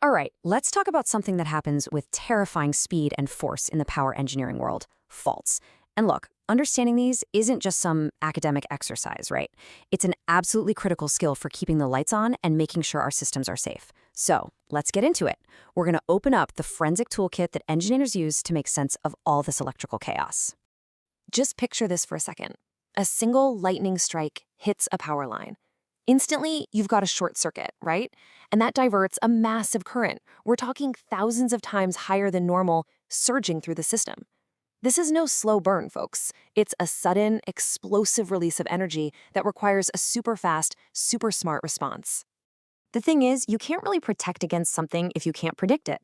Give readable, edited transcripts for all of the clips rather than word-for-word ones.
All right, let's talk about something that happens with terrifying speed and force in the power engineering world, faults. And look, understanding these isn't just some academic exercise, right? It's an absolutely critical skill for keeping the lights on and making sure our systems are safe. So let's get into it. We're going to open up the forensic toolkit that engineers use to make sense of all this electrical chaos. Just picture this for a second. A single lightning strike hits a power line. Instantly, you've got a short circuit, right? And that diverts a massive current. We're talking thousands of times higher than normal, surging through the system. This is no slow burn, folks. It's a sudden, explosive release of energy that requires a super fast, super smart response. The thing is, you can't really protect against something if you can't predict it.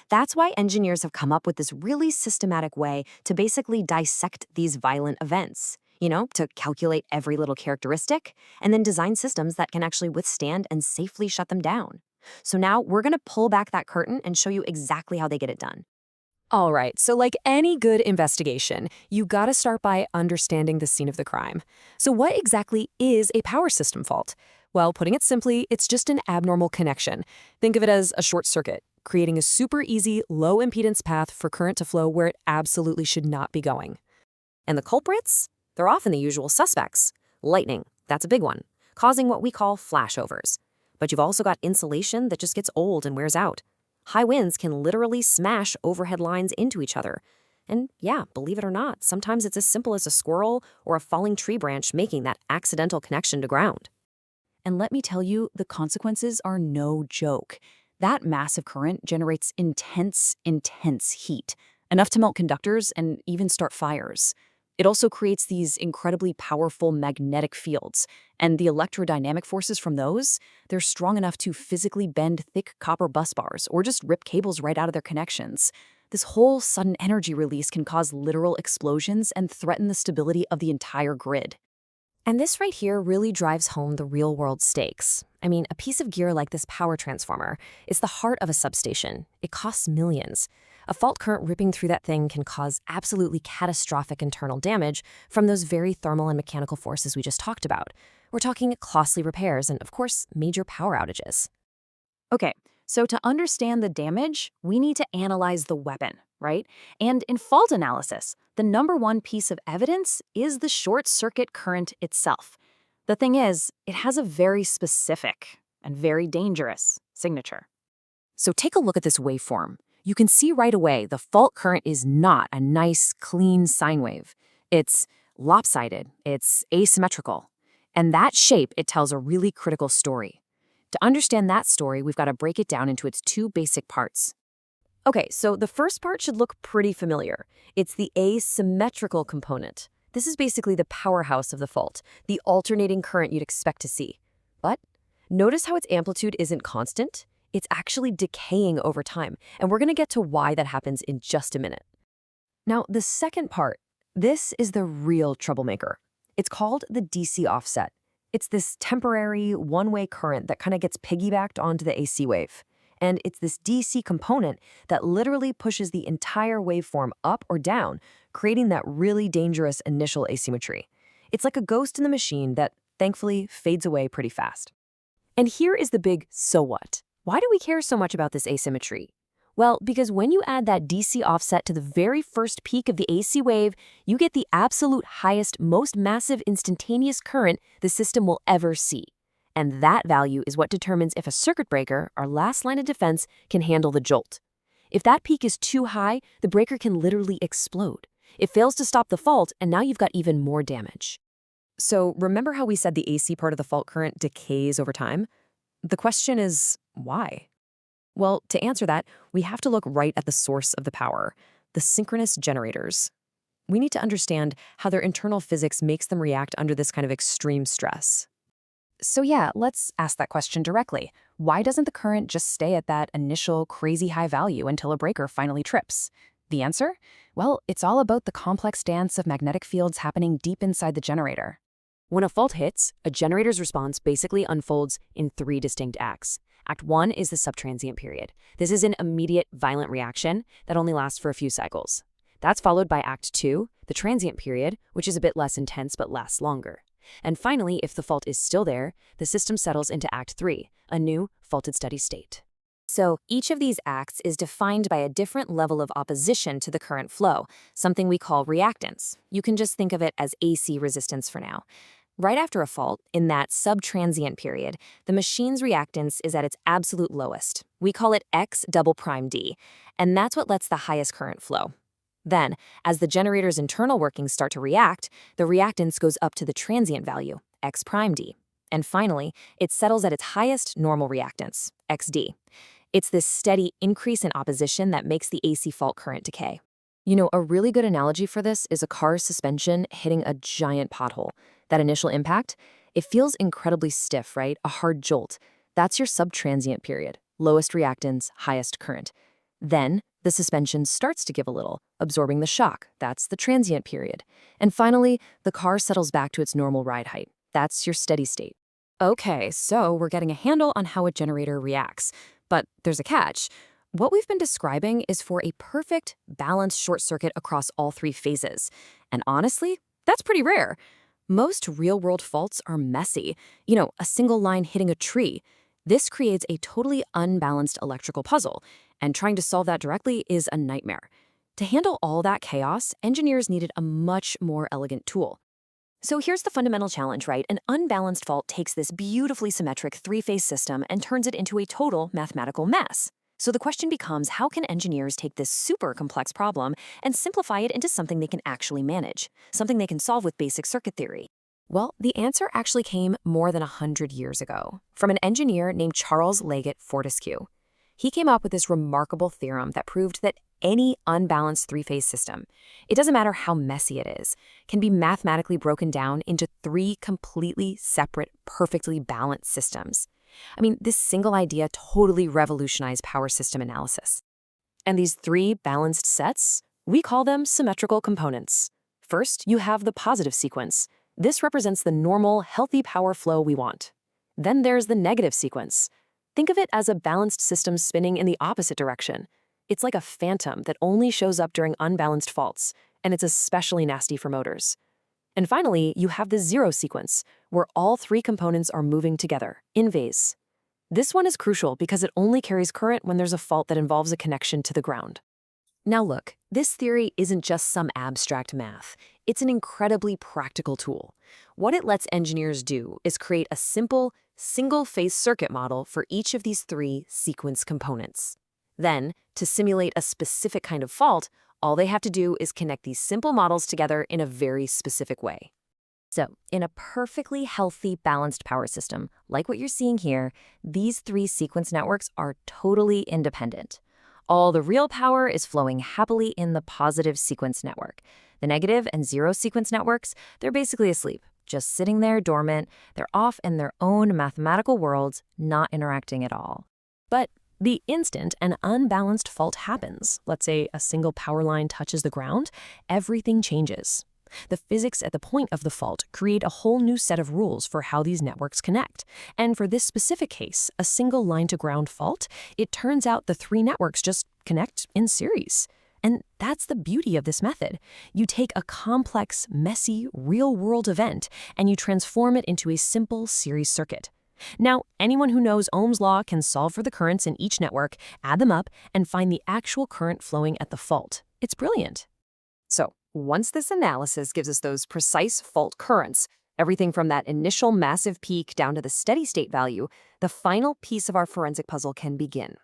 That's why engineers have come up with this really systematic way to basically dissect these violent events. To calculate every little characteristic, and then design systems that can actually withstand and safely shut them down. So now we're going to pull back that curtain and show you exactly how they get it done. All right, so like any good investigation, you gotta start by understanding the scene of the crime. So what exactly is a power system fault? Well, putting it simply, it's just an abnormal connection. Think of it as a short circuit, creating a super easy, low impedance path for current to flow where it absolutely should not be going. And the culprits? They're often the usual suspects. Lightning, that's a big one, causing what we call flashovers. But you've also got insulation that just gets old and wears out. High winds can literally smash overhead lines into each other. And yeah, believe it or not, sometimes it's as simple as a squirrel or a falling tree branch making that accidental connection to ground. And let me tell you, the consequences are no joke. That massive current generates intense heat, enough to melt conductors and even start fires. It also creates these incredibly powerful magnetic fields, and the electrodynamic forces from those, they're strong enough to physically bend thick copper bus bars or just rip cables right out of their connections. This whole sudden energy release can cause literal explosions and threaten the stability of the entire grid. And this right here really drives home the real-world stakes. I mean, a piece of gear like this power transformer is the heart of a substation. It costs millions. A fault current ripping through that thing can cause absolutely catastrophic internal damage from those very thermal and mechanical forces we just talked about. We're talking costly repairs and, of course, major power outages. Okay, so to understand the damage, we need to analyze the weapon, right? And in fault analysis, the number one piece of evidence is the short circuit current itself. The thing is, it has a very specific and very dangerous signature. So take a look at this waveform. You can see right away the fault current is not a nice, clean sine wave. It's lopsided, it's asymmetrical. And that shape, it tells a really critical story. To understand that story, we've got to break it down into its two basic parts. Okay, so the first part should look pretty familiar. It's the asymmetrical component. This is basically the powerhouse of the fault, the alternating current you'd expect to see. But notice how its amplitude isn't constant? It's actually decaying over time, and we're going to get to why that happens in just a minute. Now, the second part, this is the real troublemaker. It's called the DC offset. It's this temporary, one-way current that kind of gets piggybacked onto the AC wave. And it's this DC component that literally pushes the entire waveform up or down, creating that really dangerous initial asymmetry. It's like a ghost in the machine that, thankfully, fades away pretty fast. And here is the big so what. Why do we care so much about this asymmetry? Well, because when you add that DC offset to the very first peak of the AC wave, you get the absolute highest, most massive instantaneous current the system will ever see. And that value is what determines if a circuit breaker, our last line of defense, can handle the jolt. If that peak is too high, the breaker can literally explode. It fails to stop the fault, and now you've got even more damage. So remember how we said the AC part of the fault current decays over time? The question is, why? Well, to answer that, we have to look right at the source of the power, the synchronous generators. We need to understand how their internal physics makes them react under this kind of extreme stress. So yeah, let's ask that question directly. Why doesn't the current just stay at that initial crazy high value until a breaker finally trips? The answer? Well, it's all about the complex dance of magnetic fields happening deep inside the generator. When a fault hits, a generator's response basically unfolds in three distinct acts. Act 1 is the subtransient period. This is an immediate, violent reaction that only lasts for a few cycles. That's followed by Act 2, the transient period, which is a bit less intense but lasts longer. And finally, if the fault is still there, the system settles into Act 3, a new, faulted steady state. So each of these acts is defined by a different level of opposition to the current flow, something we call reactance. You can just think of it as AC resistance for now. Right after a fault, in that subtransient period, the machine's reactance is at its absolute lowest. We call it X double prime D, and that's what lets the highest current flow. Then, as the generator's internal workings start to react, the reactance goes up to the transient value, X prime D. And finally, it settles at its highest normal reactance, XD. It's this steady increase in opposition that makes the AC fault current decay. You know, a really good analogy for this is a car's suspension hitting a giant pothole. That initial impact, it feels incredibly stiff, right? A hard jolt. That's your subtransient period, lowest reactance, highest current. Then, the suspension starts to give a little, absorbing the shock. That's the transient period. And finally, the car settles back to its normal ride height. That's your steady state. Okay, so we're getting a handle on how a generator reacts. But there's a catch. What we've been describing is for a perfect, balanced short circuit across all three phases. And honestly, that's pretty rare. Most real-world faults are messy. You know, a single line hitting a tree. This creates a totally unbalanced electrical puzzle, and trying to solve that directly is a nightmare. To handle all that chaos, engineers needed a much more elegant tool. So here's the fundamental challenge, right? An unbalanced fault takes this beautifully symmetric three-phase system and turns it into a total mathematical mess. So the question becomes, how can engineers take this super complex problem and simplify it into something they can actually manage, something they can solve with basic circuit theory? Well, the answer actually came more than 100 years ago from an engineer named Charles Leggett Fortescue. He came up with this remarkable theorem that proved that any unbalanced three-phase system, it doesn't matter how messy it is, can be mathematically broken down into three completely separate, perfectly balanced systems. I mean, this single idea totally revolutionized power system analysis. And these three balanced sets, we call them symmetrical components. First, you have the positive sequence. This represents the normal, healthy power flow we want. Then there's the negative sequence. Think of it as a balanced system spinning in the opposite direction. It's like a phantom that only shows up during unbalanced faults, and it's especially nasty for motors. And finally, you have the zero sequence, where all three components are moving together, in phase. This one is crucial because it only carries current when there's a fault that involves a connection to the ground. Now look, this theory isn't just some abstract math. It's an incredibly practical tool. What it lets engineers do is create a simple, single-phase circuit model for each of these three sequence components. Then, to simulate a specific kind of fault, all they have to do is connect these simple models together in a very specific way. So, in a perfectly healthy, balanced power system, like what you're seeing here, these three sequence networks are totally independent. All the real power is flowing happily in the positive sequence network. The negative and zero sequence networks, they're basically asleep, just sitting there dormant. They're off in their own mathematical worlds, not interacting at all. But the instant an unbalanced fault happens, let's say a single power line touches the ground, everything changes. The physics at the point of the fault create a whole new set of rules for how these networks connect. And for this specific case, a single line-to-ground fault, it turns out the three networks just connect in series. And that's the beauty of this method. You take a complex, messy, real-world event and you transform it into a simple series circuit. Now, anyone who knows Ohm's law can solve for the currents in each network, add them up, and find the actual current flowing at the fault. It's brilliant. So, once this analysis gives us those precise fault currents, everything from that initial massive peak down to the steady state value, the final piece of our forensic puzzle can begin.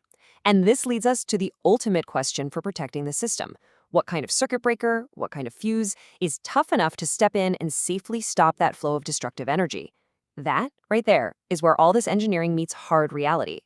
And this leads us to the ultimate question for protecting the system. What kind of circuit breaker, what kind of fuse is tough enough to step in and safely stop that flow of destructive energy? That, right there, is where all this engineering meets hard reality.